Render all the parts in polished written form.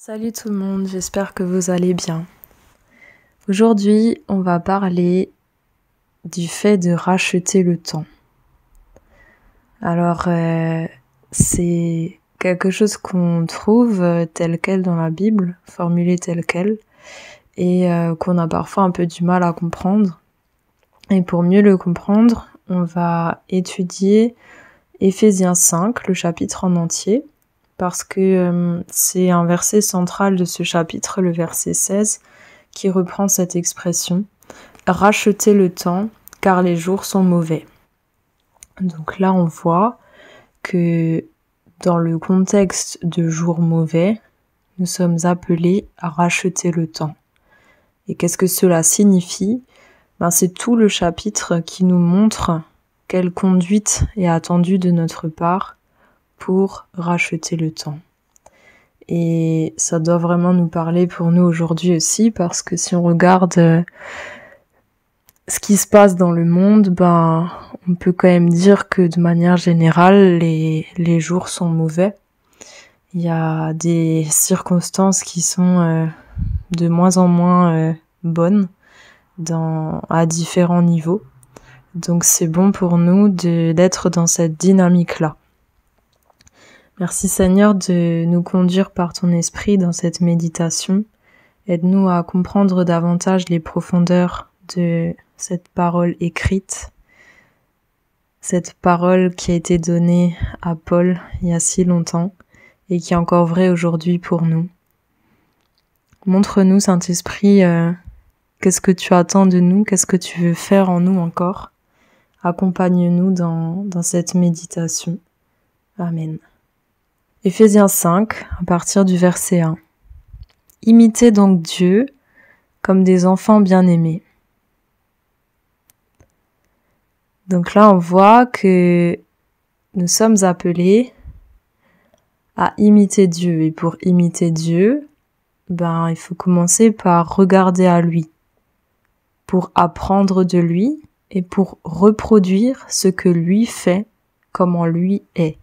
Salut tout le monde, j'espère que vous allez bien. Aujourd'hui, on va parler du fait de racheter le temps. Alors, c'est quelque chose qu'on trouve tel quel dans la Bible, formulé tel quel, et qu'on a parfois un peu du mal à comprendre. Et pour mieux le comprendre, on va étudier Éphésiens 5, le chapitre en entier, parce que c'est un verset central de ce chapitre, le verset 16, qui reprend cette expression « Racheter le temps, car les jours sont mauvais ». Donc là, on voit que dans le contexte de jours mauvais, nous sommes appelés à racheter le temps. Et qu'est-ce que cela signifie ? C'est tout le chapitre qui nous montre quelle conduite est attendue de notre part pour racheter le temps. Et ça doit vraiment nous parler pour nous aujourd'hui aussi, parce que si on regarde ce qui se passe dans le monde, on peut quand même dire que de manière générale, les jours sont mauvais. Il y a des circonstances qui sont de moins en moins bonnes à différents niveaux. Donc c'est bon pour nous d'être dans cette dynamique-là. Merci Seigneur de nous conduire par ton esprit dans cette méditation. Aide-nous à comprendre davantage les profondeurs de cette parole écrite, cette parole qui a été donnée à Paul il y a si longtemps et qui est encore vraie aujourd'hui pour nous. Montre-nous, Saint-Esprit, qu'est-ce que tu attends de nous, qu'est-ce que tu veux faire en nous encore. Accompagne-nous dans cette méditation. Amen. Éphésiens 5, à partir du verset 1. Imitez donc Dieu comme des enfants bien-aimés. Donc là, on voit que nous sommes appelés à imiter Dieu. Et pour imiter Dieu, il faut commencer par regarder à lui, pour apprendre de lui et pour reproduire ce que lui fait, comment lui est.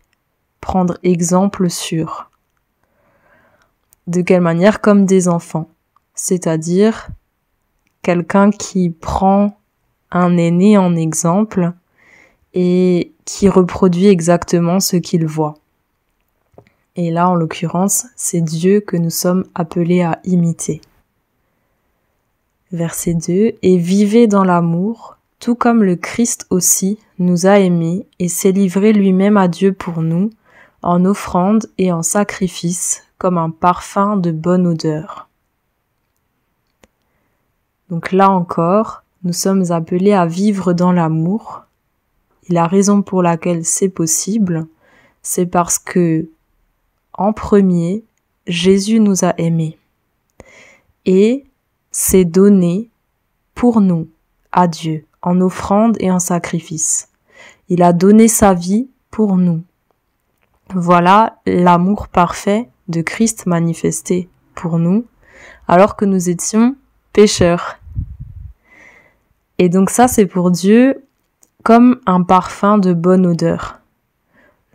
Prendre exemple sur. De quelle manière ? Comme des enfants. C'est-à-dire quelqu'un qui prend un aîné en exemple et qui reproduit exactement ce qu'il voit. Et là, en l'occurrence, c'est Dieu que nous sommes appelés à imiter. Verset 2. Et vivez dans l'amour, tout comme le Christ aussi nous a aimés et s'est livré lui-même à Dieu pour nous, en offrande et en sacrifice, comme un parfum de bonne odeur. Donc là encore, nous sommes appelés à vivre dans l'amour. Et la raison pour laquelle c'est possible, c'est parce que, en premier, Jésus nous a aimés et s'est donné pour nous, à Dieu, en offrande et en sacrifice. Il a donné sa vie pour nous. Voilà l'amour parfait de Christ manifesté pour nous, alors que nous étions pécheurs. Et donc ça, c'est pour Dieu comme un parfum de bonne odeur,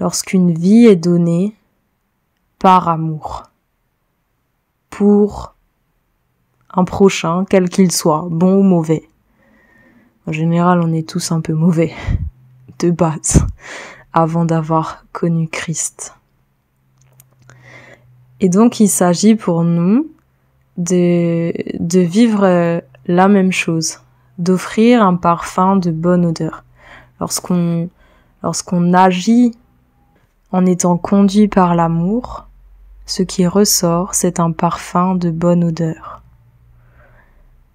lorsqu'une vie est donnée par amour, pour un prochain, quel qu'il soit, bon ou mauvais. En général, on est tous un peu mauvais, de base, avant d'avoir connu Christ. Et donc, il s'agit pour nous de vivre la même chose, d'offrir un parfum de bonne odeur. Lorsqu'on agit en étant conduit par l'amour, ce qui ressort, c'est un parfum de bonne odeur.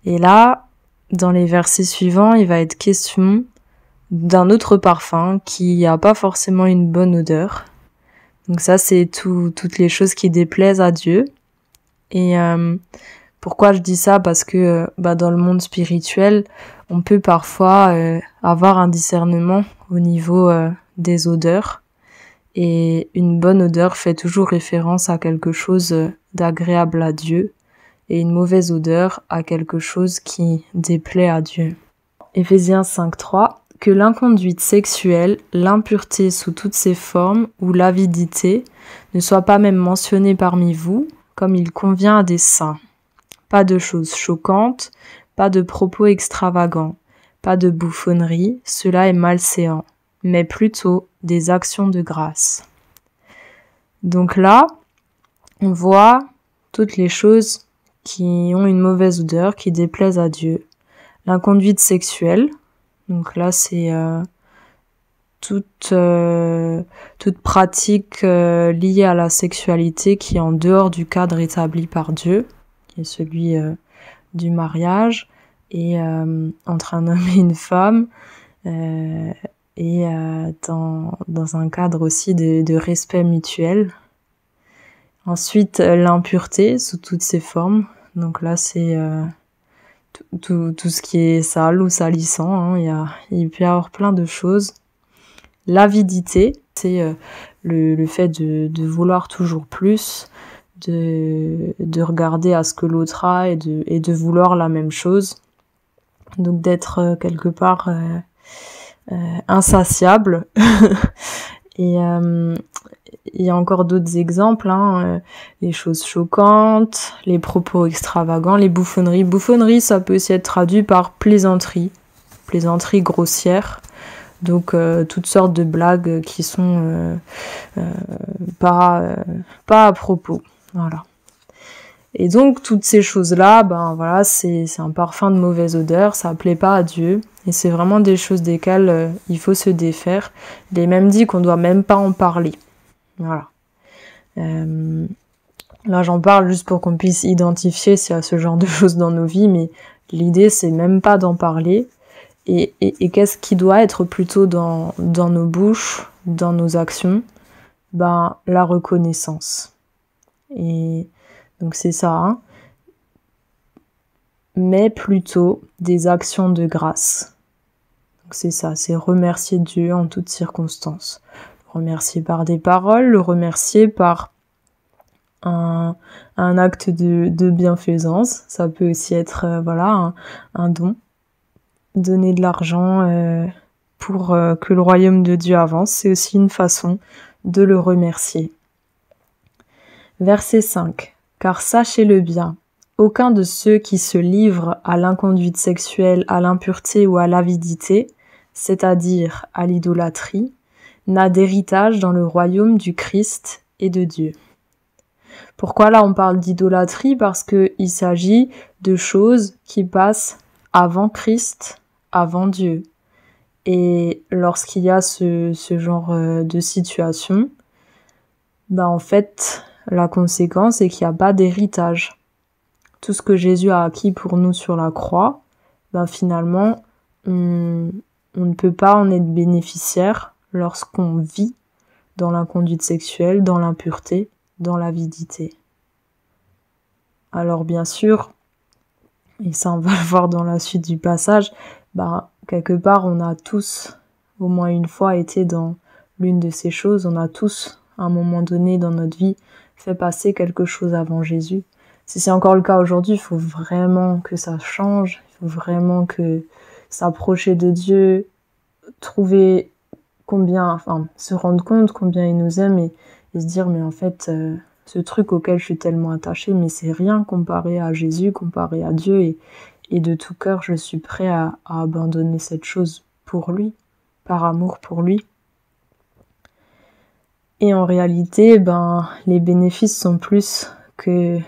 Et là, dans les versets suivants, il va être question d'un autre parfum qui a pas forcément une bonne odeur. Donc ça, c'est toutes les choses qui déplaisent à Dieu. Et pourquoi je dis ça ? Parce que dans le monde spirituel, on peut parfois avoir un discernement au niveau des odeurs. Et une bonne odeur fait toujours référence à quelque chose d'agréable à Dieu. Et une mauvaise odeur à quelque chose qui déplaît à Dieu. Éphésiens 5.3. Que l'inconduite sexuelle, l'impureté sous toutes ses formes ou l'avidité ne soit pas même mentionnée parmi vous, comme il convient à des saints. Pas de choses choquantes, pas de propos extravagants, pas de bouffonnerie, cela est malséant, mais plutôt des actions de grâce. Donc là, on voit toutes les choses qui ont une mauvaise odeur, qui déplaisent à Dieu. L'inconduite sexuelle, donc là c'est toute pratique liée à la sexualité qui est en dehors du cadre établi par Dieu, qui est celui du mariage, et entre un homme et une femme, et dans un cadre aussi de respect mutuel. Ensuite, l'impureté sous toutes ses formes. Donc là, c'est tout ce qui est sale ou salissant. Hein. Il peut y avoir plein de choses. L'avidité, c'est le fait de vouloir toujours plus, de regarder à ce que l'autre a et de vouloir la même chose. Donc d'être quelque part insatiable. Et il y a encore d'autres exemples, les choses choquantes, les propos extravagants, les bouffonneries. Bouffonnerie, ça peut aussi être traduit par plaisanterie grossière. Donc toutes sortes de blagues qui sont pas à propos. Voilà. Et donc toutes ces choses-là, c'est un parfum de mauvaise odeur, ça plaît pas à Dieu, et c'est vraiment des choses desquelles il faut se défaire. Il est même dit qu'on doit même pas en parler. Voilà. Là j'en parle juste pour qu'on puisse identifier s'il y a ce genre de choses dans nos vies, mais l'idée c'est même pas d'en parler. Et qu'est-ce qui doit être plutôt dans nos bouches, dans nos actions? La reconnaissance. Et donc c'est ça, mais plutôt des actions de grâce. Donc c'est ça, c'est remercier Dieu en toutes circonstances. Le remercier par des paroles, le remercier par un acte de bienfaisance. Ça peut aussi être un don. Donner de l'argent pour que le royaume de Dieu avance, c'est aussi une façon de le remercier. Verset 5. Car sachez-le bien, aucun de ceux qui se livrent à l'inconduite sexuelle, à l'impureté ou à l'avidité, c'est-à-dire à l'idolâtrie, n'a d'héritage dans le royaume du Christ et de Dieu. Pourquoi là on parle d'idolâtrie? Parce que il s'agit de choses qui passent avant Christ, avant Dieu. Et lorsqu'il y a ce genre de situation, en fait, la conséquence est qu'il n'y a pas d'héritage. Tout ce que Jésus a acquis pour nous sur la croix, finalement, on ne peut pas en être bénéficiaire lorsqu'on vit dans l'inconduite sexuelle, dans l'impureté, dans l'avidité. Alors bien sûr, et ça on va le voir dans la suite du passage, quelque part on a tous, au moins une fois, été dans l'une de ces choses. On a tous, à un moment donné dans notre vie, fait passer quelque chose avant Jésus. Si c'est encore le cas aujourd'hui, il faut vraiment que ça change, il faut vraiment que s'approcher de Dieu, se rendre compte combien il nous aime et se dire mais en fait ce truc auquel je suis tellement attachée, mais c'est rien comparé à Jésus, comparé à Dieu, et de tout cœur je suis prêt à abandonner cette chose pour lui, par amour pour lui. Et en réalité, les bénéfices sont plus que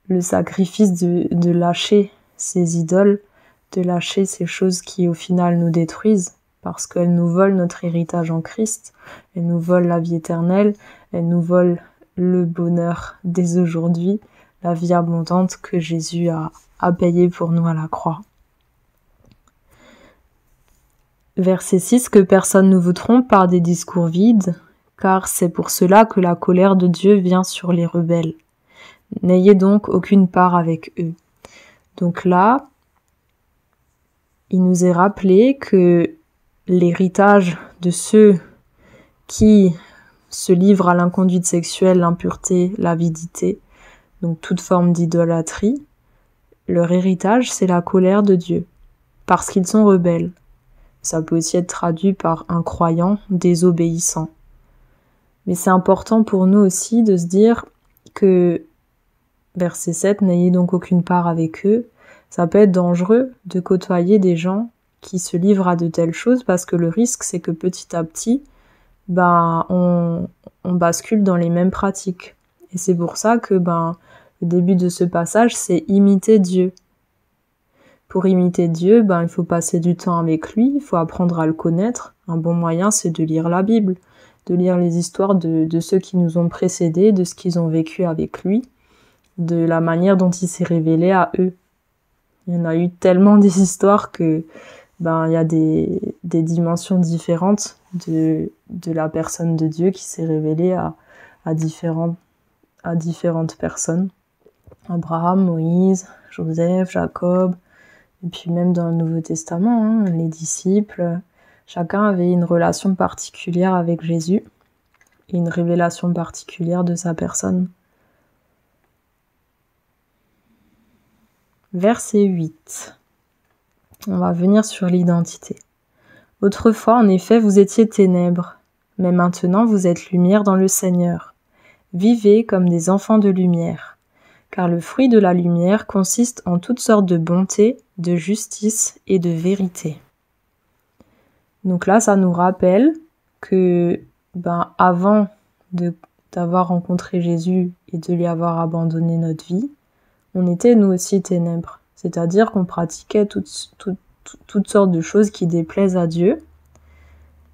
le sacrifice de lâcher ces idoles, de lâcher ces choses qui au final nous détruisent, parce qu'elles nous volent notre héritage en Christ, elles nous volent la vie éternelle, elles nous volent le bonheur dès aujourd'hui, la vie abondante que Jésus a payé pour nous à la croix. Verset 6, que personne ne vous trompe par des discours vides, car c'est pour cela que la colère de Dieu vient sur les rebelles. N'ayez donc aucune part avec eux. Donc là, il nous est rappelé que l'héritage de ceux qui se livrent à l'inconduite sexuelle, l'impureté, l'avidité, donc toute forme d'idolâtrie, leur héritage, c'est la colère de Dieu, parce qu'ils sont rebelles. Ça peut aussi être traduit par un croyant désobéissant. Mais c'est important pour nous aussi de se dire que Verset 7, n'ayez donc aucune part avec eux. Ça peut être dangereux de côtoyer des gens qui se livrent à de telles choses parce que le risque, c'est que petit à petit, on bascule dans les mêmes pratiques. Et c'est pour ça que le début de ce passage, c'est imiter Dieu. Pour imiter Dieu, il faut passer du temps avec lui, il faut apprendre à le connaître. Un bon moyen, c'est de lire la Bible, de lire les histoires de ceux qui nous ont précédés, de ce qu'ils ont vécu avec lui, de la manière dont il s'est révélé à eux. Il y en a eu tellement des histoires que il y a des dimensions différentes de la personne de Dieu qui s'est révélée à différentes personnes. Abraham, Moïse, Joseph, Jacob, et puis même dans le Nouveau Testament, les disciples, chacun avait une relation particulière avec Jésus et une révélation particulière de sa personne. Verset 8. On va venir sur l'identité. Autrefois, en effet, vous étiez ténèbres, mais maintenant vous êtes lumière dans le Seigneur. Vivez comme des enfants de lumière, car le fruit de la lumière consiste en toutes sortes de bonté, de justice et de vérité. Donc là, ça nous rappelle que avant d'avoir rencontré Jésus et de lui avoir abandonné notre vie, on était nous aussi ténèbres. C'est-à-dire qu'on pratiquait toutes sortes de choses qui déplaisent à Dieu.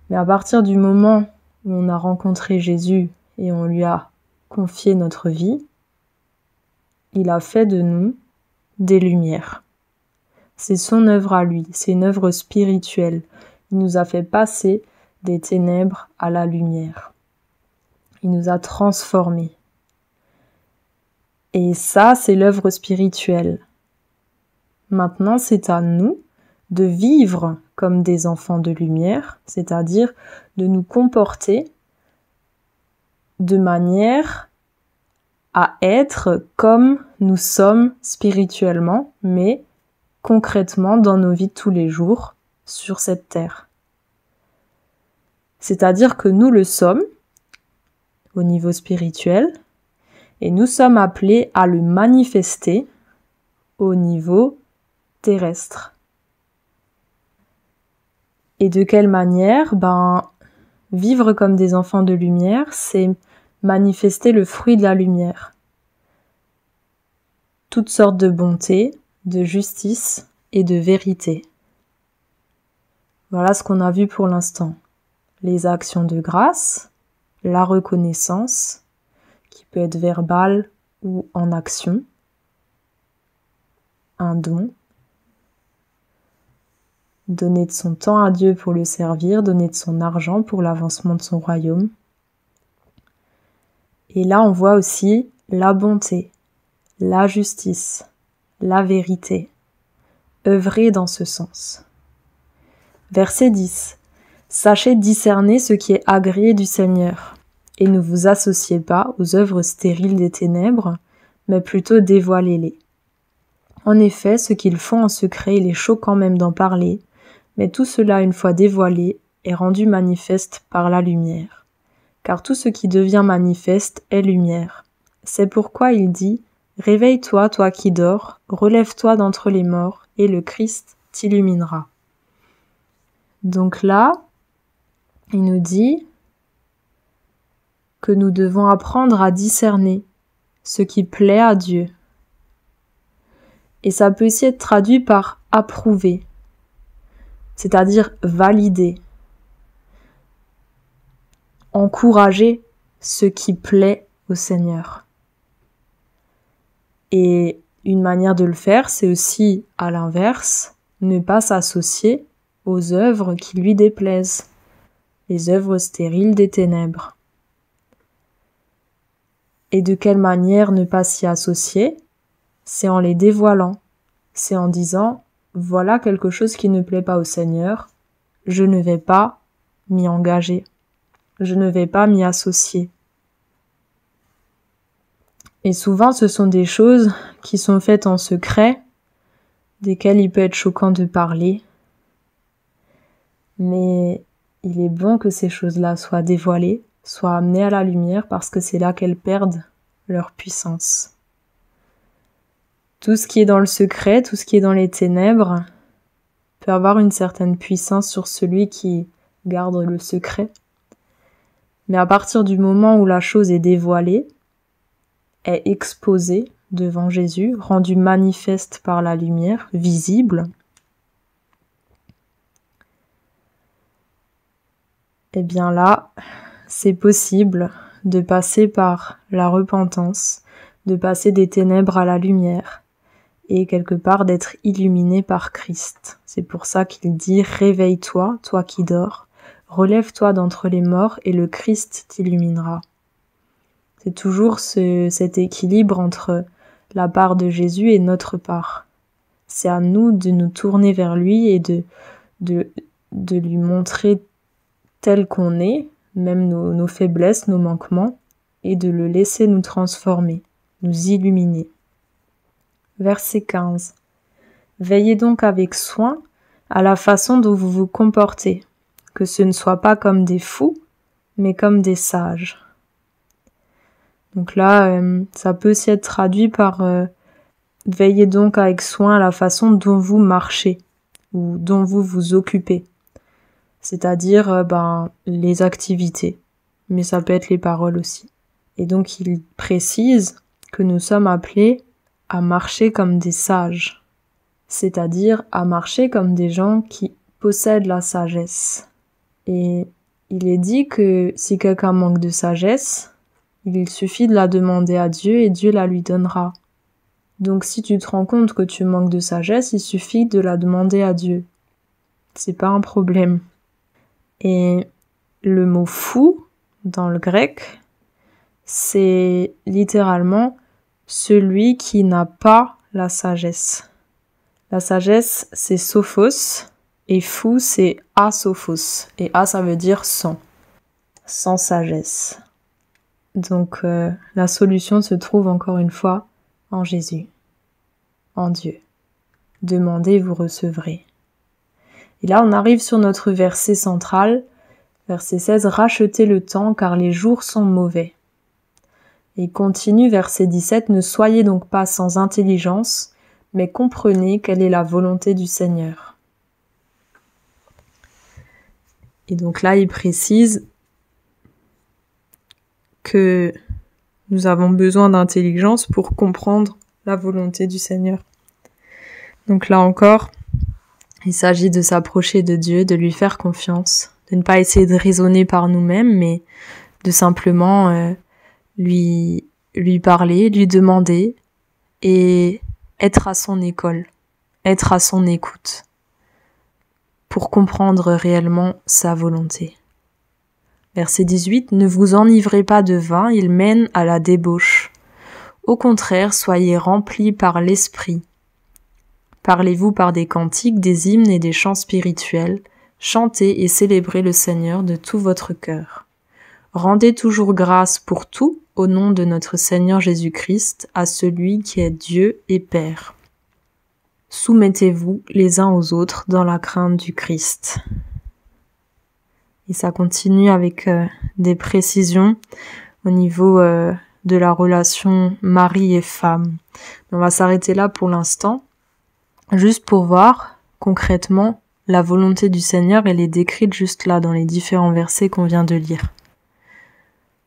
Mais à partir du moment où on a rencontré Jésus et on lui a confié notre vie, il a fait de nous des lumières. C'est son œuvre à lui, c'est une œuvre spirituelle. Il nous a fait passer des ténèbres à la lumière. Il nous a transformés. Et ça, c'est l'œuvre spirituelle. Maintenant, c'est à nous de vivre comme des enfants de lumière, c'est-à-dire de nous comporter de manière à être comme nous sommes spirituellement, mais concrètement dans nos vies de tous les jours sur cette terre. C'est-à-dire que nous le sommes au niveau spirituel et nous sommes appelés à le manifester au niveau terrestre. Et de quelle manière ? Vivre comme des enfants de lumière, c'est manifester le fruit de la lumière. Toutes sortes de bonté, de justice et de vérité. Voilà ce qu'on a vu pour l'instant. Les actions de grâce, la reconnaissance, qui peut être verbale ou en action, un don, donner de son temps à Dieu pour le servir, donner de son argent pour l'avancement de son royaume. Et là, on voit aussi la bonté, la justice, la vérité, œuvrer dans ce sens. Verset 10. Sachez discerner ce qui est agréé du Seigneur, et ne vous associez pas aux œuvres stériles des ténèbres, mais plutôt dévoilez-les. En effet, ce qu'ils font en secret, il est choquant même d'en parler, mais tout cela, une fois dévoilé, est rendu manifeste par la lumière. Car tout ce qui devient manifeste est lumière. C'est pourquoi il dit « Réveille-toi, toi qui dors, relève-toi d'entre les morts, et le Christ t'illuminera. » Donc là, il nous dit que nous devons apprendre à discerner ce qui plaît à Dieu. Et ça peut aussi être traduit par approuver, c'est-à-dire valider, encourager ce qui plaît au Seigneur. Et une manière de le faire, c'est aussi, à l'inverse, ne pas s'associer aux œuvres qui lui déplaisent, les œuvres stériles des ténèbres. Et de quelle manière ne pas s'y associer ? C'est en les dévoilant, c'est en disant « voilà quelque chose qui ne plaît pas au Seigneur, je ne vais pas m'y engager, je ne vais pas m'y associer. » Et souvent, ce sont des choses qui sont faites en secret, desquelles il peut être choquant de parler, mais il est bon que ces choses-là soient dévoilées, soient amenées à la lumière, parce que c'est là qu'elles perdent leur puissance. Tout ce qui est dans le secret, tout ce qui est dans les ténèbres, peut avoir une certaine puissance sur celui qui garde le secret. Mais à partir du moment où la chose est dévoilée, est exposée devant Jésus, rendue manifeste par la lumière, visible, et bien là, c'est possible de passer par la repentance, de passer des ténèbres à la lumière, et quelque part d'être illuminé par Christ. C'est pour ça qu'il dit « Réveille-toi, toi qui dors, relève-toi d'entre les morts et le Christ t'illuminera ». C'est toujours cet équilibre entre la part de Jésus et notre part. C'est à nous de nous tourner vers lui et de lui montrer tel qu'on est, même nos faiblesses, nos manquements, et de le laisser nous transformer, nous illuminer. Verset 15. Veillez donc avec soin à la façon dont vous vous comportez, que ce ne soit pas comme des fous, mais comme des sages. Donc là, ça peut aussi être traduit par veillez donc avec soin à la façon dont vous marchez, ou dont vous vous occupez. C'est-à-dire les activités, mais ça peut être les paroles aussi. Et donc il précise que nous sommes appelés à marcher comme des sages, c'est-à-dire à marcher comme des gens qui possèdent la sagesse. Et il est dit que si quelqu'un manque de sagesse, il suffit de la demander à Dieu et Dieu la lui donnera. Donc si tu te rends compte que tu manques de sagesse, il suffit de la demander à Dieu. C'est pas un problème. Et le mot fou, dans le grec, c'est littéralement celui qui n'a pas la sagesse. La sagesse, c'est sophos, et fou, c'est asophos. Et a, ça veut dire sans sagesse. Donc la solution se trouve encore une fois en Jésus, en Dieu. Demandez, vous recevrez. Et là, on arrive sur notre verset central, verset 16, « Rachetez le temps, car les jours sont mauvais. » Et il continue, verset 17, « Ne soyez donc pas sans intelligence, mais comprenez quelle est la volonté du Seigneur. » Et donc là, il précise que nous avons besoin d'intelligence pour comprendre la volonté du Seigneur. Donc là encore, il s'agit de s'approcher de Dieu, de lui faire confiance, de ne pas essayer de raisonner par nous-mêmes, mais de simplement lui parler, lui demander et être à son école, être à son écoute pour comprendre réellement sa volonté. Verset 18, « Ne vous enivrez pas de vin, il mène à la débauche. Au contraire, soyez remplis par l'esprit. Parlez-vous par des cantiques, des hymnes et des chants spirituels. Chantez et célébrez le Seigneur de tout votre cœur. Rendez toujours grâce pour tout au nom de notre Seigneur Jésus-Christ, à celui qui est Dieu et Père. Soumettez-vous les uns aux autres dans la crainte du Christ. » Et ça continue avec des précisions au niveau de la relation mari et femme. On va s'arrêter là pour l'instant, juste pour voir concrètement la volonté du Seigneur. Elle est décrite juste là dans les différents versets qu'on vient de lire.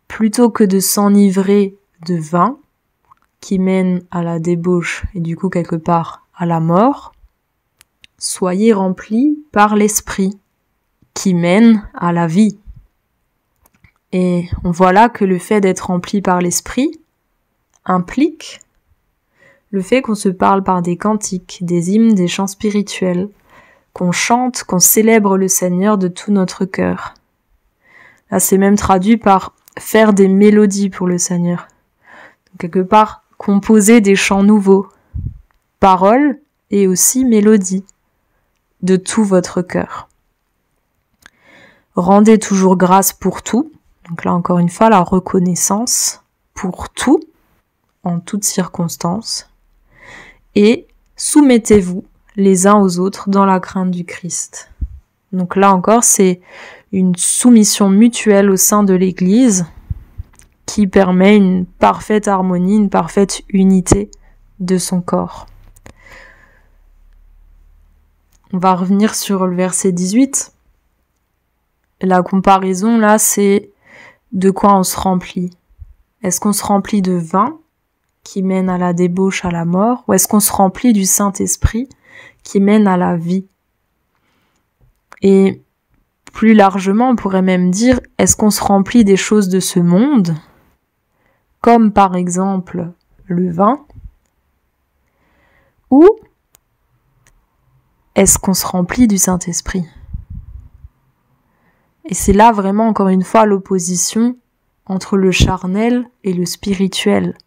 Plutôt que de s'enivrer de vin, qui mène à la débauche et du coup quelque part à la mort, soyez remplis par l'esprit, qui mène à la vie. Et on voit là que le fait d'être rempli par l'esprit implique le fait qu'on se parle par des cantiques, des hymnes, des chants spirituels, qu'on chante, qu'on célèbre le Seigneur de tout notre cœur. Là, c'est même traduit par faire des mélodies pour le Seigneur. Donc, quelque part, composer des chants nouveaux, paroles et aussi mélodies de tout votre cœur. Rendez toujours grâce pour tout. Donc là, encore une fois, la reconnaissance pour tout, en toutes circonstances. Et soumettez-vous les uns aux autres dans la crainte du Christ. Donc là encore, c'est une soumission mutuelle au sein de l'Église qui permet une parfaite harmonie, une parfaite unité de son corps. On va revenir sur le verset 18. La comparaison là, c'est de quoi on se remplit. Est-ce qu'on se remplit de vin qui mène à la débauche, à la mort, ou est-ce qu'on se remplit du Saint-Esprit qui mène à la vie? Et plus largement, on pourrait même dire, est-ce qu'on se remplit des choses de ce monde, comme par exemple le vin, ou est-ce qu'on se remplit du Saint-Esprit? Et c'est là vraiment, encore une fois, l'opposition entre le charnel et le spirituel.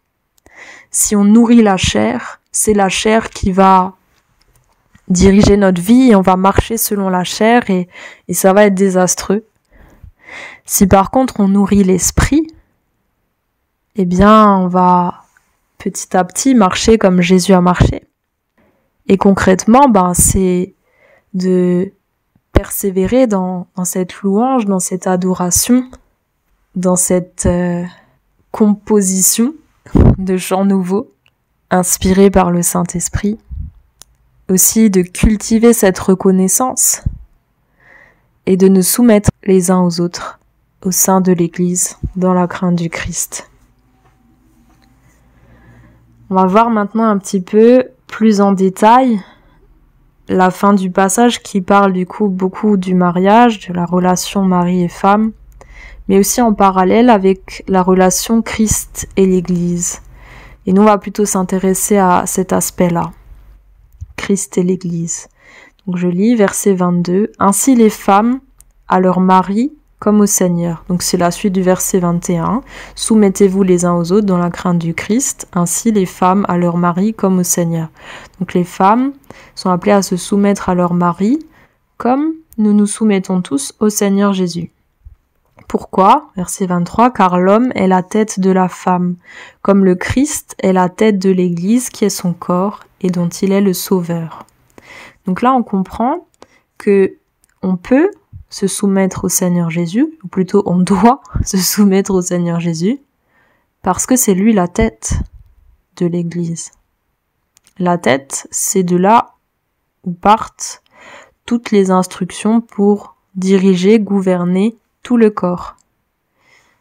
Si on nourrit la chair, c'est la chair qui va diriger notre vie et on va marcher selon la chair et ça va être désastreux. Si par contre on nourrit l'esprit, eh bien on va petit à petit marcher comme Jésus a marché. Et concrètement, c'est de persévérer dans cette louange, dans cette adoration, dans cette composition de chants nouveaux, inspirés par le Saint-Esprit. Aussi de cultiver cette reconnaissance et de nous soumettre les uns aux autres au sein de l'Église, dans la crainte du Christ. On va voir maintenant un petit peu plus en détail la fin du passage qui parle du coup beaucoup du mariage, de la relation mari et femme, mais aussi en parallèle avec la relation Christ et l'Église. Et nous, on va plutôt s'intéresser à cet aspect-là. Christ et l'Église. Donc je lis verset 22. « Ainsi les femmes à leur mari comme au Seigneur. » Donc c'est la suite du verset 21. « Soumettez-vous les uns aux autres dans la crainte du Christ. Ainsi les femmes à leur mari comme au Seigneur. » Donc les femmes sont appelées à se soumettre à leur mari comme nous nous soumettons tous au Seigneur Jésus. Pourquoi? Verset 23. « Car l'homme est la tête de la femme, comme le Christ est la tête de l'Église qui est son corps et dont il est le sauveur. » Donc là, on comprend que on peut se soumettre au Seigneur Jésus, ou plutôt on doit se soumettre au Seigneur Jésus, parce que c'est lui la tête de l'Église. La tête, c'est de là où partent toutes les instructions pour diriger, gouverner tout le corps.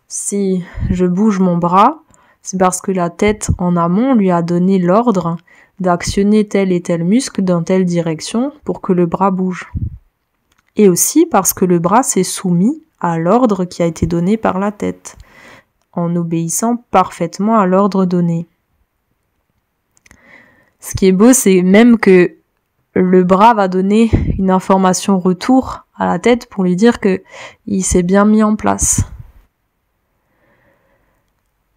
Si je bouge mon bras, c'est parce que la tête en amont lui a donné l'ordre d'actionner tel et tel muscle dans telle direction pour que le bras bouge. Et aussi parce que le bras s'est soumis à l'ordre qui a été donné par la tête, en obéissant parfaitement à l'ordre donné. Ce qui est beau, c'est même que le bras va donner une information retour à la tête pour lui dire que il s'est bien mis en place.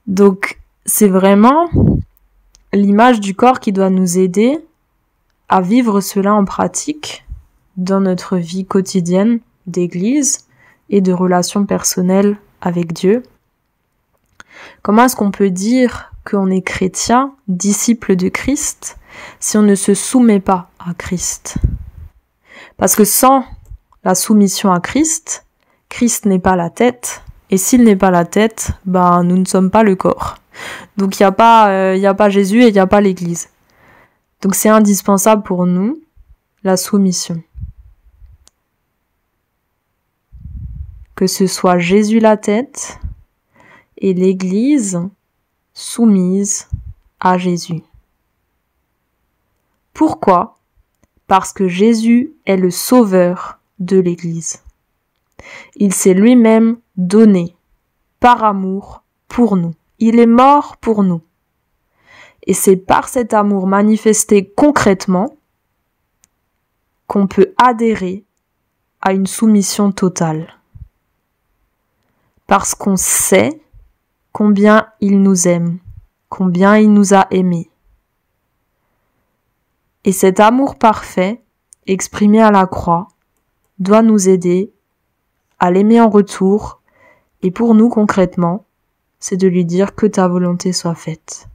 Donc, c'est vraiment l'image du corps qui doit nous aider à vivre cela en pratique dans notre vie quotidienne d'église et de relations personnelles avec Dieu. Comment est-ce qu'on peut dire qu'on est chrétien, disciple de Christ, si on ne se soumet pas à Christ? Parce que sans la soumission à Christ, Christ n'est pas la tête, et s'il n'est pas la tête, nous ne sommes pas le corps. Donc il n'y a pas Jésus et il n'y a pas l'Église. Donc c'est indispensable pour nous, la soumission. Que ce soit Jésus la tête et l'Église soumise à Jésus. Pourquoi? Parce que Jésus est le sauveur de l'Église. Il s'est lui-même donné par amour pour nous. Il est mort pour nous. Et c'est par cet amour manifesté concrètement qu'on peut adhérer à une soumission totale. Parce qu'on sait combien il nous aime, combien il nous a aimés. Et cet amour parfait, exprimé à la croix, doit nous aider à l'aimer en retour, et pour nous concrètement, c'est de lui dire que ta volonté soit faite.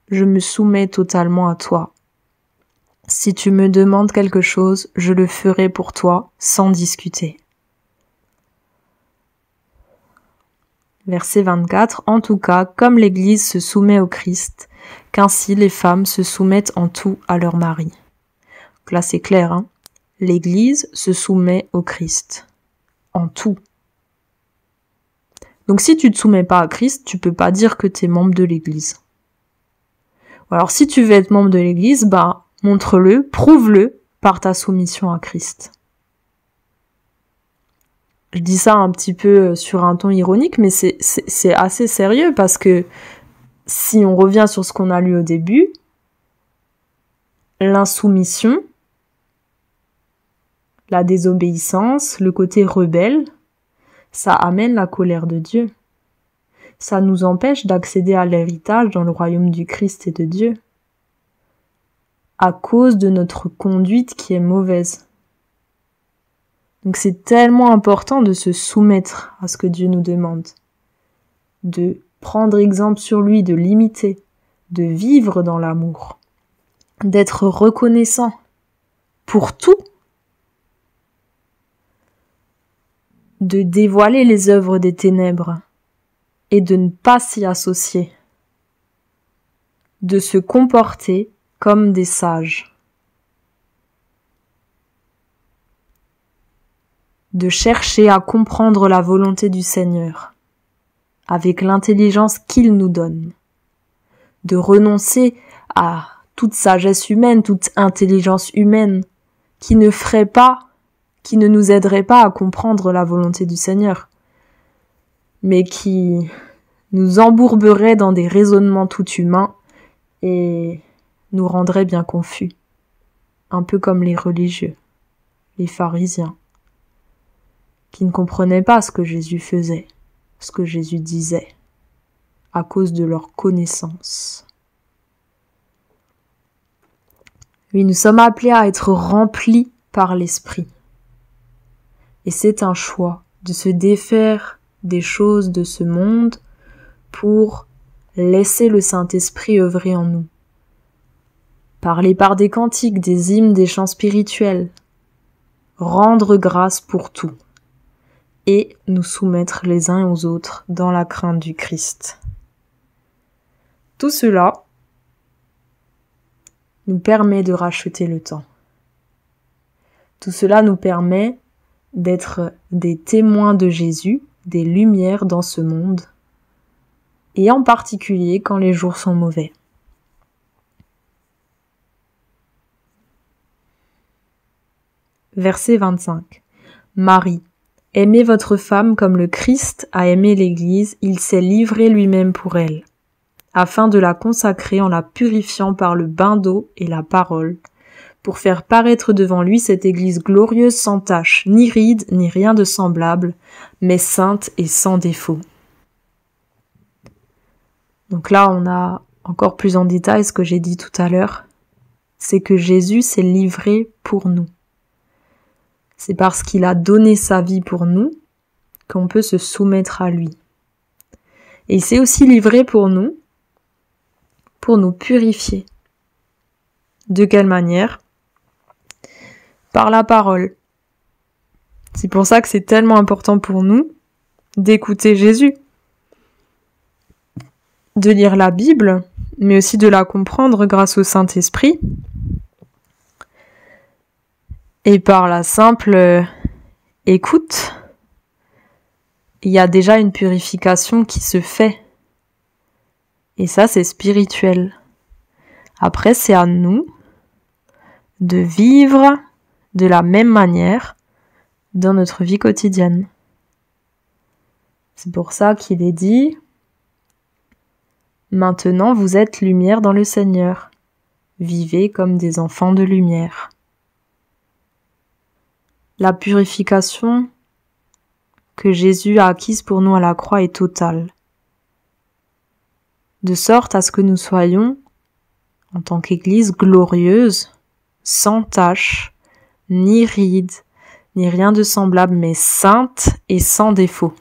Je me soumets totalement à toi. Si tu me demandes quelque chose, je le ferai pour toi sans discuter. Verset 24. En tout cas, comme l'Église se soumet au Christ, qu'ainsi les femmes se soumettent en tout à leur mari. Donc là c'est clair, hein. L'Église se soumet au Christ. En tout. Donc si tu te soumets pas à Christ, tu peux pas dire que tu es membre de l'Église. Alors si tu veux être membre de l'Église, montre-le, prouve-le par ta soumission à Christ. Je dis ça un petit peu sur un ton ironique, mais c'est assez sérieux parce que si on revient sur ce qu'on a lu au début, l'insoumission, la désobéissance, le côté rebelle, ça amène la colère de Dieu. Ça nous empêche d'accéder à l'héritage dans le royaume du Christ et de Dieu, à cause de notre conduite qui est mauvaise. Donc c'est tellement important de se soumettre à ce que Dieu nous demande, de prendre exemple sur lui, de l'imiter, de vivre dans l'amour, d'être reconnaissant pour tout, de dévoiler les œuvres des ténèbres et de ne pas s'y associer, de se comporter comme des sages, de chercher à comprendre la volonté du Seigneur avec l'intelligence qu'il nous donne, de renoncer à toute sagesse humaine, toute intelligence humaine qui ne nous aiderait pas à comprendre la volonté du Seigneur, mais qui nous embourberait dans des raisonnements tout humains et nous rendrait bien confus, un peu comme les religieux, les pharisiens, qui ne comprenaient pas ce que Jésus faisait, ce que Jésus disait, à cause de leur connaissance. Oui, nous sommes appelés à être remplis par l'Esprit. Et c'est un choix de se défaire des choses de ce monde pour laisser le Saint-Esprit œuvrer en nous. Parler par des cantiques, des hymnes, des chants spirituels. Rendre grâce pour tout. Et nous soumettre les uns aux autres dans la crainte du Christ. Tout cela nous permet de racheter le temps. Tout cela nous permet d'être des témoins de Jésus, des lumières dans ce monde, et en particulier quand les jours sont mauvais. Verset 25. Marie, aimez votre femme comme le Christ a aimé l'Église, il s'est livré lui-même pour elle, afin de la consacrer en la purifiant par le bain d'eau et la parole, pour faire paraître devant lui cette Église glorieuse sans tache, ni ride, ni rien de semblable, mais sainte et sans défaut. Donc là, on a encore plus en détail ce que j'ai dit tout à l'heure, c'est que Jésus s'est livré pour nous. C'est parce qu'il a donné sa vie pour nous qu'on peut se soumettre à lui. Et il s'est aussi livré pour nous purifier. De quelle manière ? Par la parole. C'est pour ça que c'est tellement important pour nous d'écouter Jésus, de lire la Bible, mais aussi de la comprendre grâce au Saint-Esprit, et par la simple écoute, il y a déjà une purification qui se fait. Et ça, c'est spirituel. Après, c'est à nous de vivre de la même manière dans notre vie quotidienne. C'est pour ça qu'il est dit « Maintenant, vous êtes lumière dans le Seigneur. Vivez comme des enfants de lumière. » La purification que Jésus a acquise pour nous à la croix est totale. De sorte à ce que nous soyons, en tant qu'Église glorieuse, sans tache, ni ride, ni rien de semblable, mais sainte et sans défaut.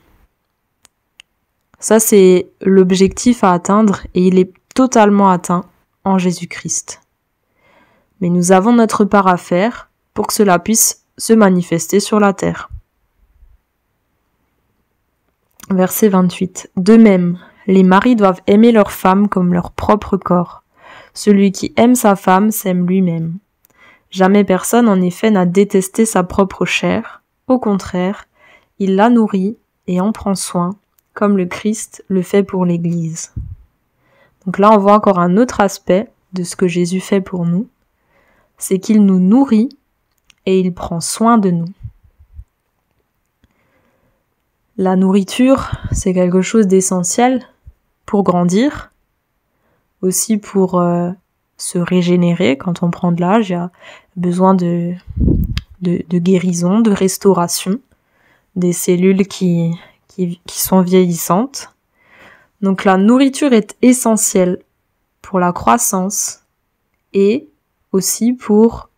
Ça, c'est l'objectif à atteindre et il est totalement atteint en Jésus-Christ. Mais nous avons notre part à faire pour que cela puisse se manifester sur la terre. Verset 28. De même, les maris doivent aimer leur femme comme leur propre corps. Celui qui aime sa femme s'aime lui-même. Jamais personne, en effet, n'a détesté sa propre chair. Au contraire, il la nourrit et en prend soin, comme le Christ le fait pour l'Église. Donc là, on voit encore un autre aspect de ce que Jésus fait pour nous. C'est qu'il nous nourrit et il prend soin de nous. La nourriture, c'est quelque chose d'essentiel pour grandir, aussi pour se régénérer. Quand on prend de l'âge, il y a besoin de guérison, de restauration des cellules qui sont vieillissantes. Donc la nourriture est essentielle pour la croissance et aussi pour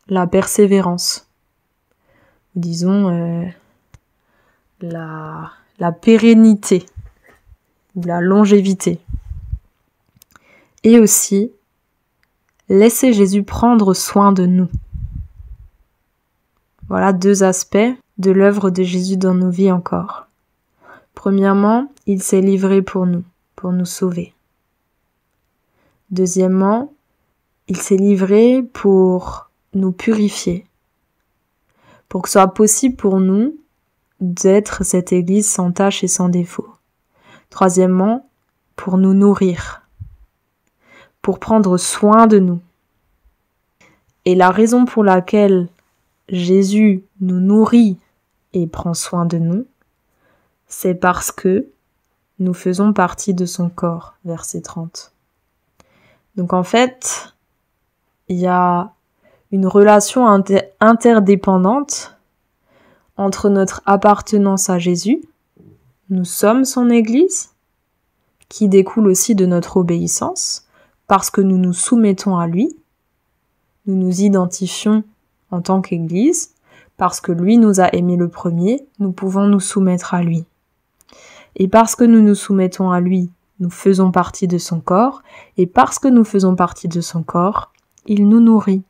la persévérance. Disons la pérennité, la longévité. Et aussi, laisser Jésus prendre soin de nous. Voilà 2 aspects de l'œuvre de Jésus dans nos vies encore. Premièrement, il s'est livré pour nous sauver. Deuxièmement, il s'est livré pour nous purifier, pour que ce soit possible pour nous d'être cette Église sans tache et sans défaut. Troisièmement, pour nous nourrir, pour prendre soin de nous. Et la raison pour laquelle Jésus nous nourrit et prend soin de nous, c'est parce que nous faisons partie de son corps, verset 30. Donc en fait, il y a une relation interdépendante entre notre appartenance à Jésus, nous sommes son Église, qui découle aussi de notre obéissance, parce que nous nous soumettons à lui, nous nous identifions en tant qu'Église, parce que lui nous a aimés le premier, nous pouvons nous soumettre à lui. Et parce que nous nous soumettons à lui, nous faisons partie de son corps, et parce que nous faisons partie de son corps, il nous nourrit,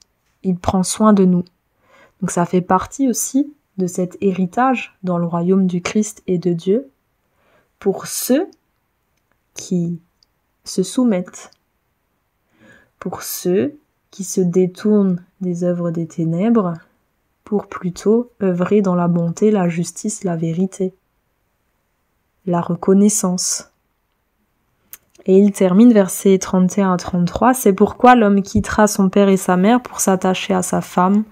il prend soin de nous. Donc ça fait partie aussi de cet héritage dans le royaume du Christ et de Dieu, pour ceux qui se soumettent, pour ceux qui se détournent des œuvres des ténèbres, pour plutôt œuvrer dans la bonté, la justice, la vérité, la reconnaissance. Et il termine versets 31 à 33, « C'est pourquoi l'homme quittera son père et sa mère pour s'attacher à sa femme,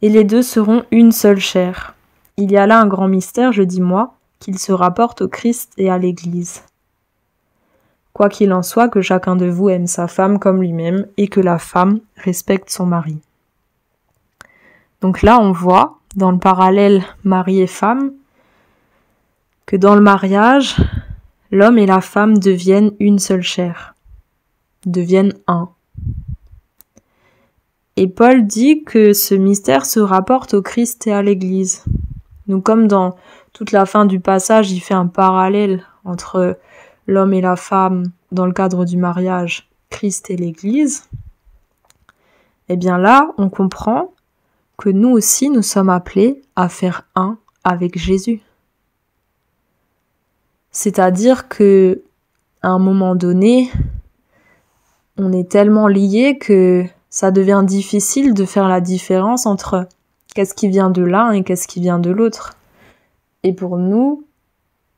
et les deux seront une seule chair. Il y a là un grand mystère, je dis moi, qu'il se rapporte au Christ et à l'Église. Quoi qu'il en soit, que chacun de vous aime sa femme comme lui-même, et que la femme respecte son mari. » Donc là, on voit, dans le parallèle mari et femme, que dans le mariage, l'homme et la femme deviennent une seule chair, deviennent un. Et Paul dit que ce mystère se rapporte au Christ et à l'Église. Donc comme dans toute la fin du passage, il fait un parallèle entre l'homme et la femme dans le cadre du mariage, Christ et l'Église, eh bien là, on comprend que nous aussi, nous sommes appelés à faire un avec Jésus. C'est-à-dire que, à un moment donné, on est tellement liés que ça devient difficile de faire la différence entre qu'est-ce qui vient de l'un et qu'est-ce qui vient de l'autre. Et pour nous,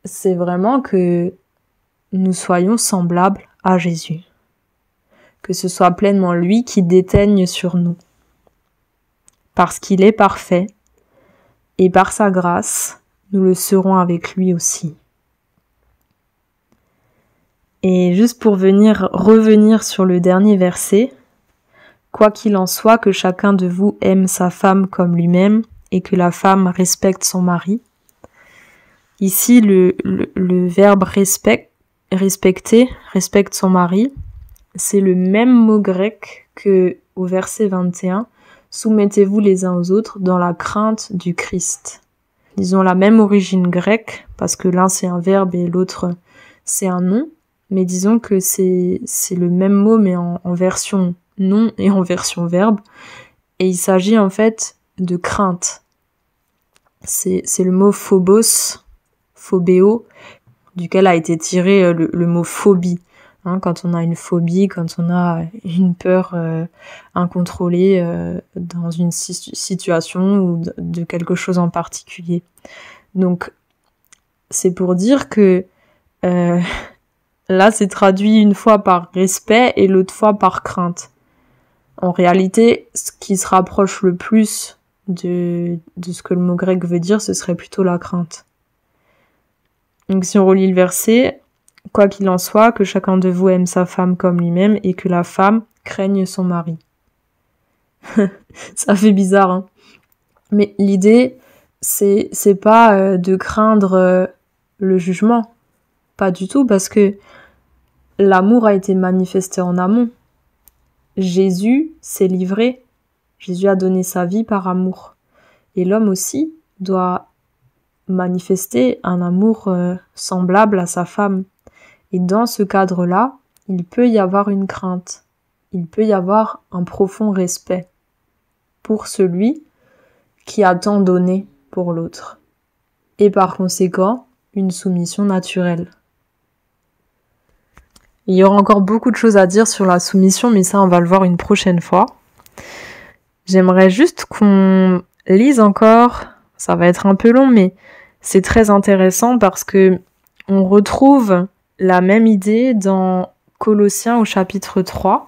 c'est vraiment que nous soyons semblables à Jésus. Que ce soit pleinement lui qui déteigne sur nous. Parce qu'il est parfait, et par sa grâce, nous le serons avec lui aussi. Et juste pour revenir sur le dernier verset, « Quoi qu'il en soit, que chacun de vous aime sa femme comme lui-même, et que la femme respecte son mari. » Ici, le verbe respecter, respecte son mari, c'est le même mot grec que au verset 21, « Soumettez-vous les uns aux autres dans la crainte du Christ ». Ils ont la même origine grecque, parce que l'un c'est un verbe et l'autre c'est un nom, mais disons que c'est le même mot, mais en version nom et en version verbe, et il s'agit en fait de crainte. C'est le mot phobos, phobéo, duquel a été tiré le mot phobie. Quand on a une phobie, quand on a une peur incontrôlée dans une situation ou de quelque chose en particulier. Donc, c'est pour dire que là, c'est traduit une fois par respect et l'autre fois par crainte. En réalité, ce qui se rapproche le plus de ce que le mot grec veut dire, ce serait plutôt la crainte. Donc si on relit le verset, quoi qu'il en soit, que chacun de vous aime sa femme comme lui-même et que la femme craigne son mari. Ça fait bizarre, hein. Mais l'idée, c'est pas de craindre le jugement. Pas du tout, parce que l'amour a été manifesté en amont. Jésus s'est livré. Jésus a donné sa vie par amour. Et l'homme aussi doit manifester un amour semblable à sa femme. Et dans ce cadre-là, il peut y avoir une crainte. Il peut y avoir un profond respect pour celui qui a tant donné pour l'autre. Et par conséquent, une soumission naturelle. Il y aura encore beaucoup de choses à dire sur la soumission, mais ça, on va le voir une prochaine fois. J'aimerais juste qu'on lise encore, ça va être un peu long, mais c'est très intéressant parce que on retrouve la même idée dans Colossiens au chapitre 3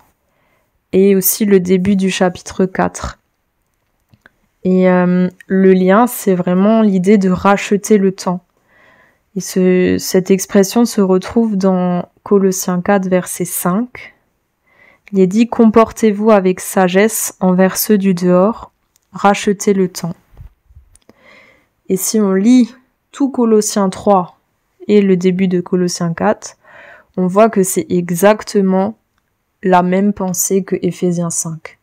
et aussi le début du chapitre 4. Et le lien, c'est vraiment l'idée de racheter le temps. Et cette expression se retrouve dans Colossiens 4, verset 5. Il est dit « Comportez-vous avec sagesse envers ceux du dehors, rachetez le temps ». Et si on lit tout Colossiens 3 et le début de Colossiens 4, on voit que c'est exactement la même pensée que Éphésiens 5.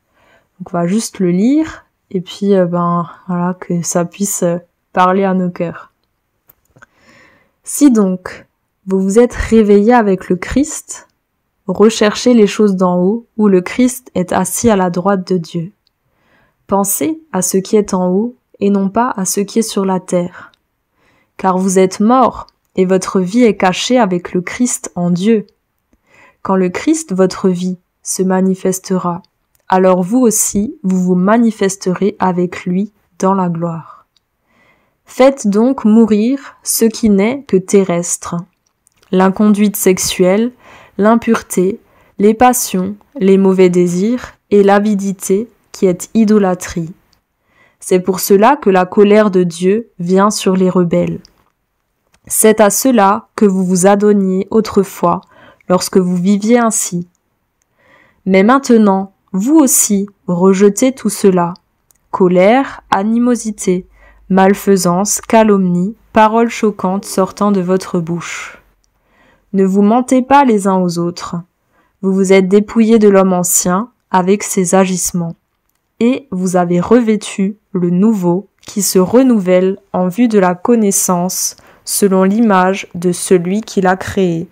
Donc on va juste le lire et puis voilà, que ça puisse parler à nos cœurs. Si donc vous vous êtes réveillés avec le Christ, recherchez les choses d'en haut où le Christ est assis à la droite de Dieu. Pensez à ce qui est en haut et non pas à ce qui est sur la terre. Car vous êtes morts et votre vie est cachée avec le Christ en Dieu. Quand le Christ, votre vie, se manifestera, alors vous aussi, vous vous manifesterez avec lui dans la gloire. Faites donc mourir ce qui n'est que terrestre, l'inconduite sexuelle, l'impureté, les passions, les mauvais désirs et l'avidité qui est idolâtrie. C'est pour cela que la colère de Dieu vient sur les rebelles. C'est à cela que vous vous adonniez autrefois lorsque vous viviez ainsi. Mais maintenant, vous aussi, rejetez tout cela. Colère, animosité, malfaisance, calomnie, paroles choquantes sortant de votre bouche. Ne vous mentez pas les uns aux autres. Vous vous êtes dépouillés de l'homme ancien avec ses agissements. Et vous avez revêtu le nouveau qui se renouvelle en vue de la connaissance selon l'image de celui qui l'a créé.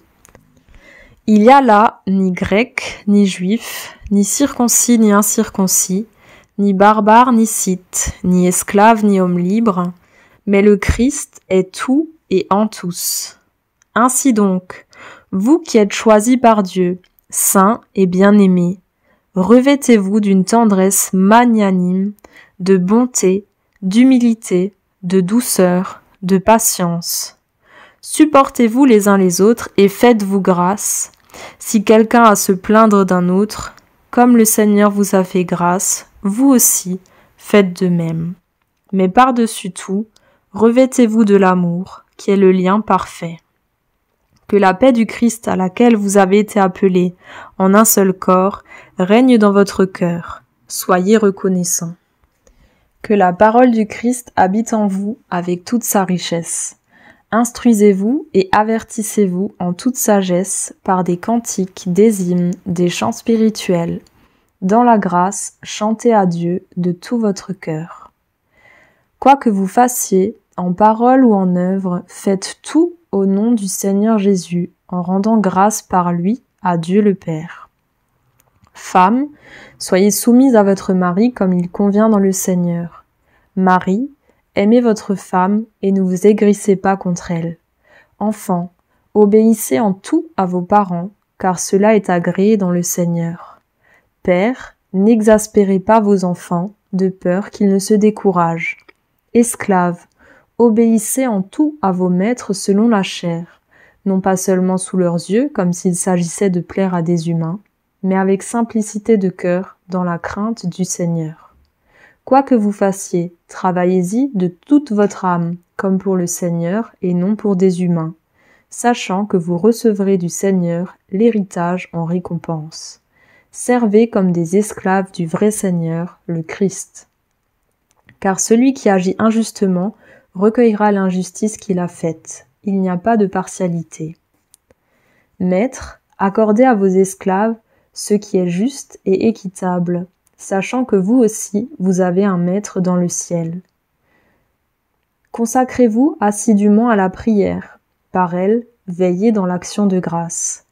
Il y a là ni grec, ni juif, ni circoncis, ni incirconcis, ni barbare, ni scythe, ni esclave, ni homme libre, mais le Christ est tout et en tous. Ainsi donc, vous qui êtes choisis par Dieu, saints et bien-aimés, revêtez-vous d'une tendresse magnanime, de bonté, d'humilité, de douceur, de patience. Supportez-vous les uns les autres et faites-vous grâce. Si quelqu'un a à se plaindre d'un autre, comme le Seigneur vous a fait grâce, vous aussi faites de même. Mais par-dessus tout, revêtez-vous de l'amour, qui est le lien parfait. Que la paix du Christ à laquelle vous avez été appelés en un seul corps règne dans votre cœur. Soyez reconnaissants. Que la parole du Christ habite en vous avec toute sa richesse. Instruisez-vous et avertissez-vous en toute sagesse par des cantiques, des hymnes, des chants spirituels. Dans la grâce, chantez à Dieu de tout votre cœur. Quoi que vous fassiez, en parole ou en œuvre, faites tout au nom du Seigneur Jésus, en rendant grâce par lui à Dieu le Père. Femmes, soyez soumises à votre mari comme il convient dans le Seigneur. Marie, aimez votre femme et ne vous aigrissez pas contre elle. Enfants, Obéissez en tout à vos parents, car cela est agréé dans le Seigneur. Pères, n'exaspérez pas vos enfants, de peur qu'ils ne se découragent. Esclaves, obéissez en tout à vos maîtres selon la chair, non pas seulement sous leurs yeux, comme s'il s'agissait de plaire à des humains, mais avec simplicité de cœur, dans la crainte du Seigneur. Quoi que vous fassiez, travaillez-y de toute votre âme, comme pour le Seigneur et non pour des humains, sachant que vous recevrez du Seigneur l'héritage en récompense. Servez comme des esclaves du vrai Seigneur, le Christ. Car celui qui agit injustement recueillera l'injustice qu'il a faite. Il n'y a pas de partialité. Maîtres, accordez à vos esclaves ce qui est juste et équitable, sachant que vous aussi, vous avez un maître dans le ciel. Consacrez-vous assidûment à la prière. Par elle, veillez dans l'action de grâce.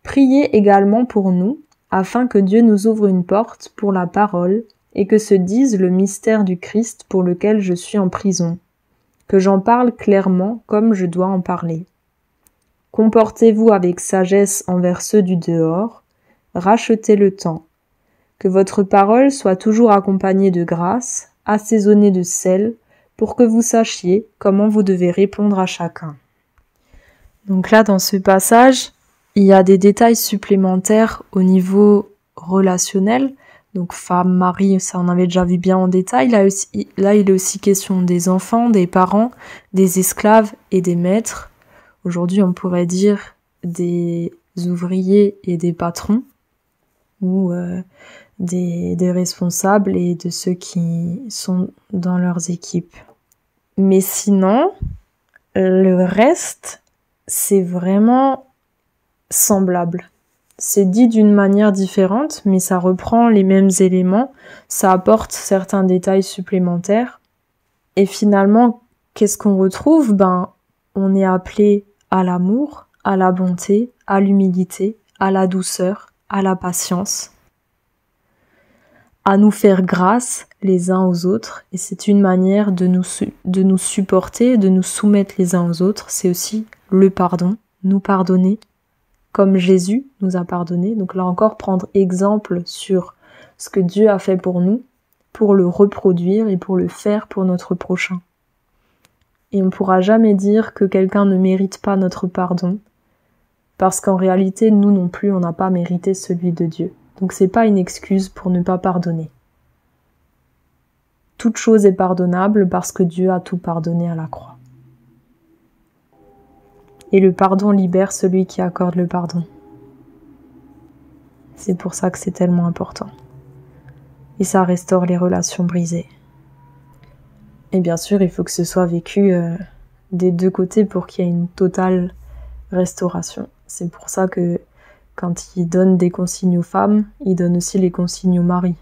Priez également pour nous, afin que Dieu nous ouvre une porte pour la parole et que se dise le mystère du Christ pour lequel je suis en prison, que j'en parle clairement comme je dois en parler. Comportez-vous avec sagesse envers ceux du dehors, rachetez le temps. Que votre parole soit toujours accompagnée de grâce, assaisonnée de sel, pour que vous sachiez comment vous devez répondre à chacun. Donc là, dans ce passage, il y a des détails supplémentaires au niveau relationnel. Donc femme, mari, ça on avait déjà vu bien en détail. Là, il est aussi question des enfants, des parents, des esclaves et des maîtres. Aujourd'hui, on pourrait dire des ouvriers et des patrons, ou des responsables et de ceux qui sont dans leurs équipes. Mais sinon, le reste, c'est vraiment semblable. C'est dit d'une manière différente, mais ça reprend les mêmes éléments, ça apporte certains détails supplémentaires. Et finalement, qu'est-ce qu'on retrouve ? On est appelé à l'amour, à la bonté, à l'humilité, à la douceur, à la patience, à nous faire grâce les uns aux autres. Et c'est une manière de nous supporter, de nous soumettre les uns aux autres. C'est aussi le pardon, nous pardonner, comme Jésus nous a pardonné. Donc là encore, prendre exemple sur ce que Dieu a fait pour nous, pour le reproduire et pour le faire pour notre prochain. Et on ne pourra jamais dire que quelqu'un ne mérite pas notre pardon, parce qu'en réalité, nous non plus, on n'a pas mérité celui de Dieu. Donc c'est pas une excuse pour ne pas pardonner. Toute chose est pardonnable parce que Dieu a tout pardonné à la croix. Et le pardon libère celui qui accorde le pardon. C'est pour ça que c'est tellement important. Et ça restaure les relations brisées. Et bien sûr, il faut que ce soit vécu des deux côtés pour qu'il y ait une totale restauration. C'est pour ça que quand il donne des consignes aux femmes, il donne aussi les consignes aux maris.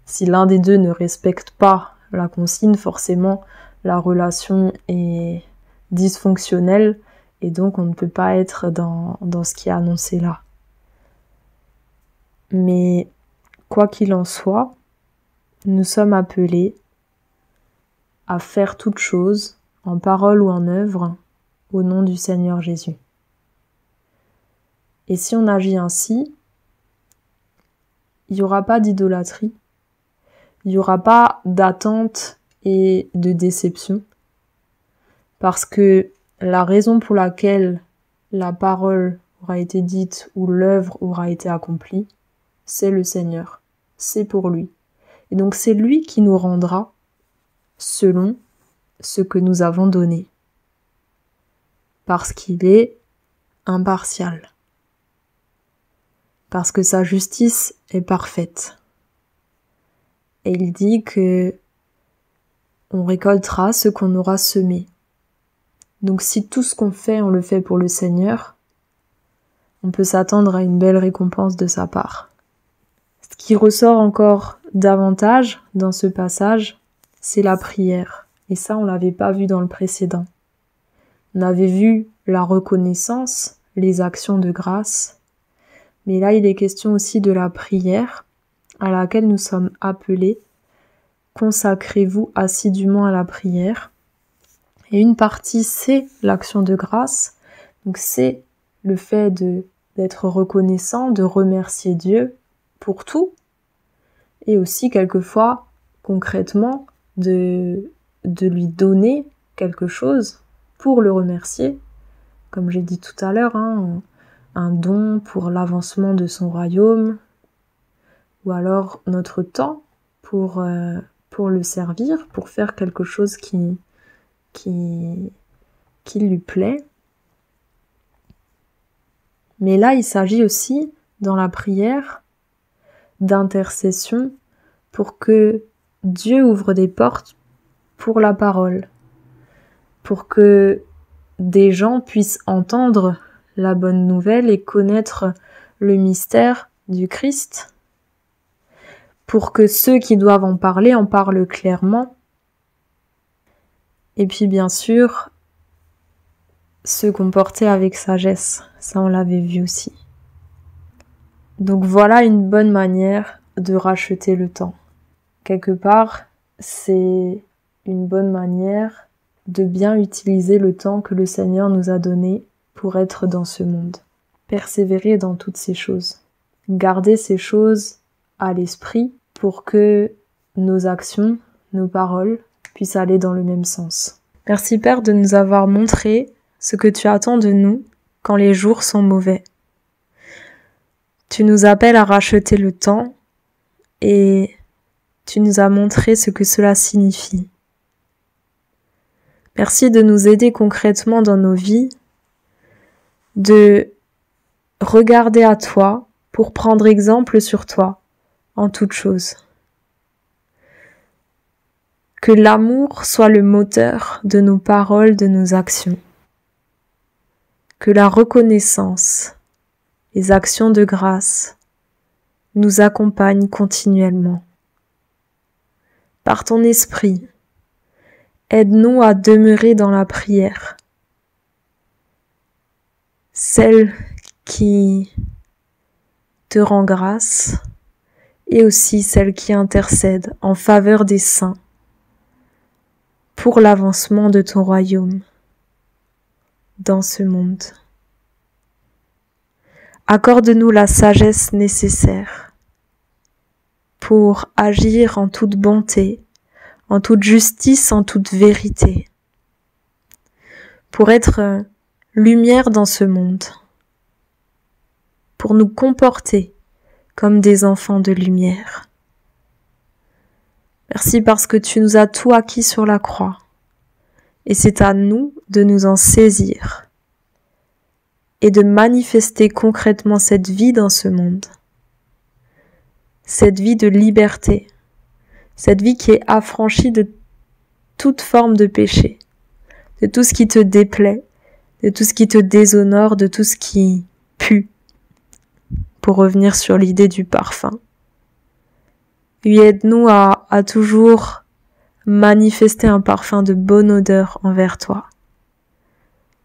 Si l'un des deux ne respecte pas la consigne, forcément, la relation est dysfonctionnelle et donc on ne peut pas être dans ce qui est annoncé là. Mais quoi qu'il en soit, nous sommes appelés à faire toute chose, en parole ou en œuvre, au nom du Seigneur Jésus. Et si on agit ainsi, il n'y aura pas d'idolâtrie, il n'y aura pas d'attente et de déception, parce que la raison pour laquelle la parole aura été dite ou l'œuvre aura été accomplie, c'est le Seigneur, c'est pour lui. Et donc c'est lui qui nous rendra selon ce que nous avons donné, parce qu'il est impartial, parce que sa justice est parfaite. Et il dit que on récoltera ce qu'on aura semé. Donc si tout ce qu'on fait, on le fait pour le Seigneur, on peut s'attendre à une belle récompense de sa part. Ce qui ressort encore davantage dans ce passage, c'est la prière. Et ça, on l'avait pas vu dans le précédent. On avait vu la reconnaissance, les actions de grâce. Mais là, il est question aussi de la prière à laquelle nous sommes appelés. Consacrez-vous assidûment à la prière. Et une partie, c'est l'action de grâce, Donc c'est le fait d'être reconnaissant, de remercier Dieu pour tout, et aussi quelquefois, concrètement, de lui donner quelque chose pour le remercier, comme j'ai dit tout à l'heure, un don pour l'avancement de son royaume, ou alors notre temps pour le servir, pour faire quelque chose qui lui plaît. Mais là, il s'agit aussi, dans la prière, d'intercession pour que Dieu ouvre des portes pour la parole, pour que des gens puissent entendre la bonne nouvelle et connaître le mystère du Christ, pour que ceux qui doivent en parlent clairement, et puis bien sûr, se comporter avec sagesse, ça on l'avait vu aussi. Donc voilà une bonne manière de racheter le temps. Quelque part, c'est une bonne manière de bien utiliser le temps que le Seigneur nous a donné pour être dans ce monde. Persévérer dans toutes ces choses. Garder ces choses à l'esprit pour que nos actions, nos paroles puissent aller dans le même sens. Merci Père de nous avoir montré ce que tu attends de nous quand les jours sont mauvais. Tu nous appelles à racheter le temps et tu nous as montré ce que cela signifie. Merci de nous aider concrètement dans nos vies, de regarder à toi pour prendre exemple sur toi en toutes choses. Que l'amour soit le moteur de nos paroles, de nos actions. Que la reconnaissance, les actions de grâce nous accompagnent continuellement. Par ton esprit, aide-nous à demeurer dans la prière, celle qui te rend grâce et aussi celle qui intercède en faveur des saints pour l'avancement de ton royaume dans ce monde. Accorde-nous la sagesse nécessaire pour agir en toute bonté, en toute justice, en toute vérité, pour être lumière dans ce monde, pour nous comporter comme des enfants de lumière. Merci parce que tu nous as tout acquis sur la croix, et c'est à nous de nous en saisir et de manifester concrètement cette vie dans ce monde, cette vie de liberté, cette vie qui est affranchie de toute forme de péché, de tout ce qui te déplaît, de tout ce qui te déshonore, de tout ce qui pue, pour revenir sur l'idée du parfum. Lui aide-nous à toujours manifester un parfum de bonne odeur envers toi,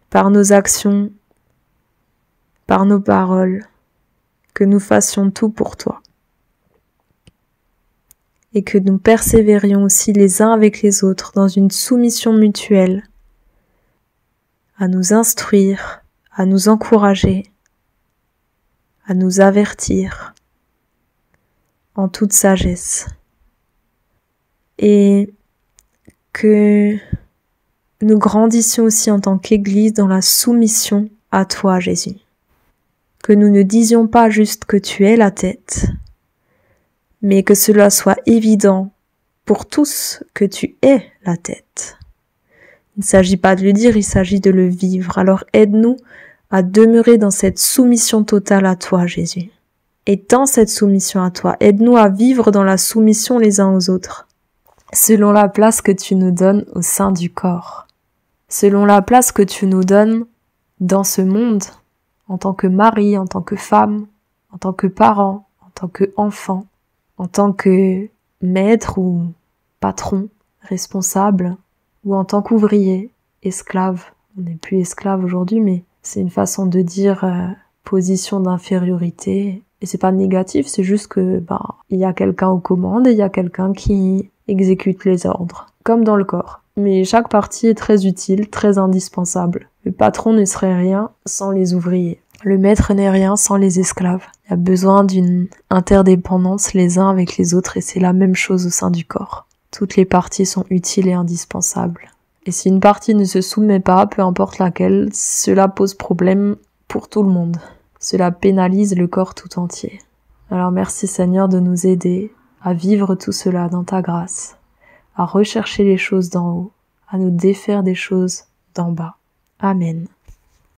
par nos actions, par nos paroles, que nous fassions tout pour toi. Et que nous persévérions aussi les uns avec les autres dans une soumission mutuelle, à nous instruire, à nous encourager, à nous avertir en toute sagesse. Et que nous grandissions aussi en tant qu'Église dans la soumission à toi, Jésus. Que nous ne disions pas juste que tu es la tête, mais que cela soit évident pour tous que tu es la tête. Il ne s'agit pas de le dire, il s'agit de le vivre. Alors aide-nous à demeurer dans cette soumission totale à toi, Jésus. Et dans cette soumission à toi, aide-nous à vivre dans la soumission les uns aux autres, selon la place que tu nous donnes au sein du corps, selon la place que tu nous donnes dans ce monde, en tant que mari, en tant que femme, en tant que parent, en tant qu'enfant, en tant que maître ou patron, responsable, ou en tant qu'ouvrier, esclave. On n'est plus esclave aujourd'hui, mais c'est une façon de dire position d'infériorité. Et c'est pas négatif, c'est juste que il y a quelqu'un aux commandes et il y a quelqu'un qui exécute les ordres, comme dans le corps. Mais chaque partie est très utile, très indispensable. Le patron ne serait rien sans les ouvriers. Le maître n'est rien sans les esclaves. Il y a besoin d'une interdépendance les uns avec les autres et c'est la même chose au sein du corps. Toutes les parties sont utiles et indispensables. Et si une partie ne se soumet pas, peu importe laquelle, cela pose problème pour tout le monde. Cela pénalise le corps tout entier. Alors merci Seigneur de nous aider à vivre tout cela dans ta grâce, à rechercher les choses d'en haut, à nous défaire des choses d'en bas. Amen.